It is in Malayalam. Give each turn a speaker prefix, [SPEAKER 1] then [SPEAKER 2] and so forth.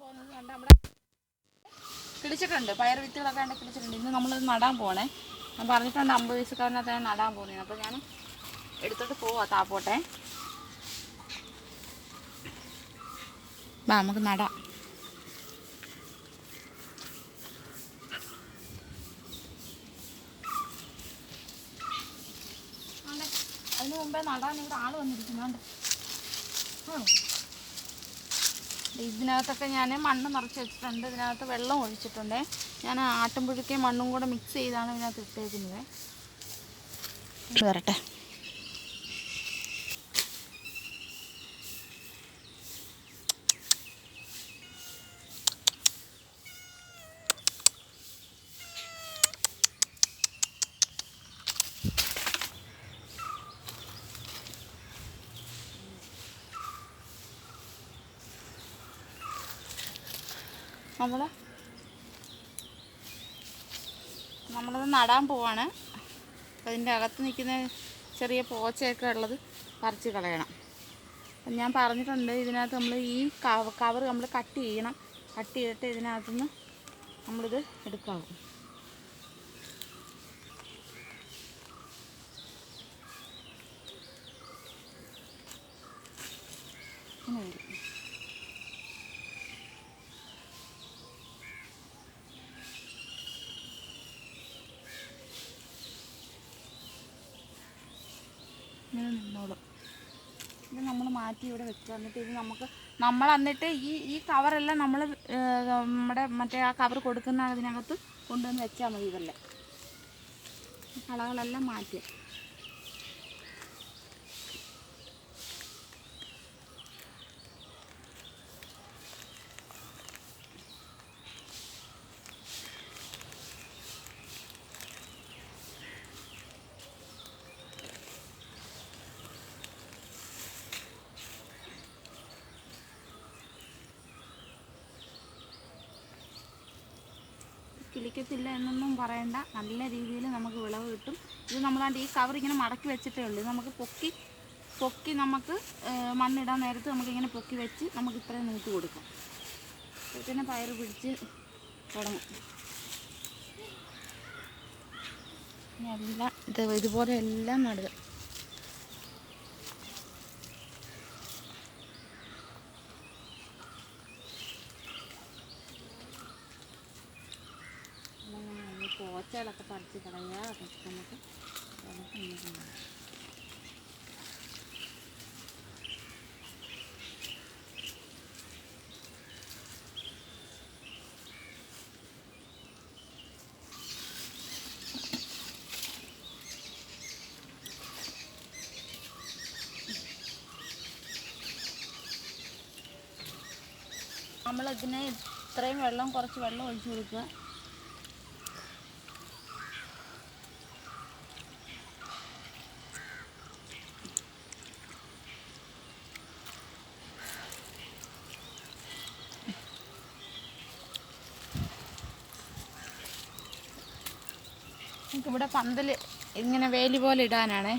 [SPEAKER 1] പോകുന്നത് കണ്ട് നമ്മുടെ കിളിച്ചിട്ടുണ്ട്. പയർ വിത്തുകളൊക്കെ കണ്ട് കിളിച്ചിട്ടുണ്ട്. ഇന്ന് നമ്മളത് നടാൻ പോകണേ. ഞാൻ പറഞ്ഞിട്ടുണ്ട് 50 വയസ്സുകാരനകത്ത് ഞാൻ നടാൻ പോകുന്നത്. അപ്പോൾ ഞാൻ എടുത്തോട്ട് പോവാം. താപ്പോട്ടെ നമുക്ക് നടാം. അതിന് മുമ്പേ നടാൻ ഇവിടെ ആൾ വന്നിരിക്കുന്നുണ്ട്. ഇതിനകത്തൊക്കെ ഞാൻ മണ്ണ് നിറച്ച് വെച്ചിട്ടുണ്ട്. ഇതിനകത്ത് വെള്ളം ഒഴിച്ചിട്ടുണ്ട്. ഞാൻ ആട്ടുംപുഴുക്കയും മണ്ണും കൂടെ മിക്സ് ചെയ്താണ് ഇതിനകത്ത് ഇട്ടേക്കുന്നത്. വരട്ടെ. നമ്മളത് നടാൻ പോവാണ്. അതിൻ്റെ അകത്ത് നിൽക്കുന്ന ചെറിയ പോച്ചയൊക്കെ ഉള്ളത് പറിച്ച് കളയണം. അപ്പം ഞാൻ പറഞ്ഞിട്ടുണ്ട് ഇതിനകത്ത് നമ്മൾ ഈ കവർ നമ്മൾ കട്ട് ചെയ്യണം. കട്ട് ചെയ്തിട്ട് ഇതിനകത്തുനിന്ന് നമ്മളിത് എടുക്കാവും. അങ്ങനെ വരും. ഇങ്ങനെ നിന്നോളും. ഇത് നമ്മൾ മാറ്റി ഇവിടെ വെക്കുക. എന്നിട്ട് ഇത് നമ്മൾ എന്നിട്ട് ഈ കവറെല്ലാം നമ്മൾ നമ്മുടെ മറ്റേ ആ കവർ കൊടുക്കുന്ന അതിനകത്ത് കൊണ്ടുവന്ന് വെച്ചാൽ മതി. ഇതല്ലേ കളകളെല്ലാം മാറ്റുക. കിളിക്കത്തില്ല എന്നൊന്നും പറയണ്ട. നല്ല രീതിയിൽ നമുക്ക് വിളവ് കിട്ടും. ഇത് നമ്മളാണ്ട് ഈ കവർ ഇങ്ങനെ മടക്കി വെച്ചിട്ടേ ഉള്ളൂ. ഇത് നമുക്ക് പൊക്കി നമുക്ക് മണ്ണിടാൻ നേരത്ത് നമുക്കിങ്ങനെ പൊക്കി വെച്ച് നമുക്ക് ഇത്രയും നൂറ്റ് കൊടുക്കാം. പിന്നെ പയർ പിടിച്ച് തുടങ്ങും. എല്ലാം ഇതുപോലെ എല്ലാം നടുക. പോച്ചകളൊക്കെ പറിച്ച് കളയുക. നമുക്ക് നമ്മളിതിന് ഇത്രയും കുറച്ച് വെള്ളം ഒഴിച്ചു കൊടുക്കുക. നമുക്കിവിടെ പന്തൽ ഇങ്ങനെ വേലി പോലെ ഇടാനാണ്.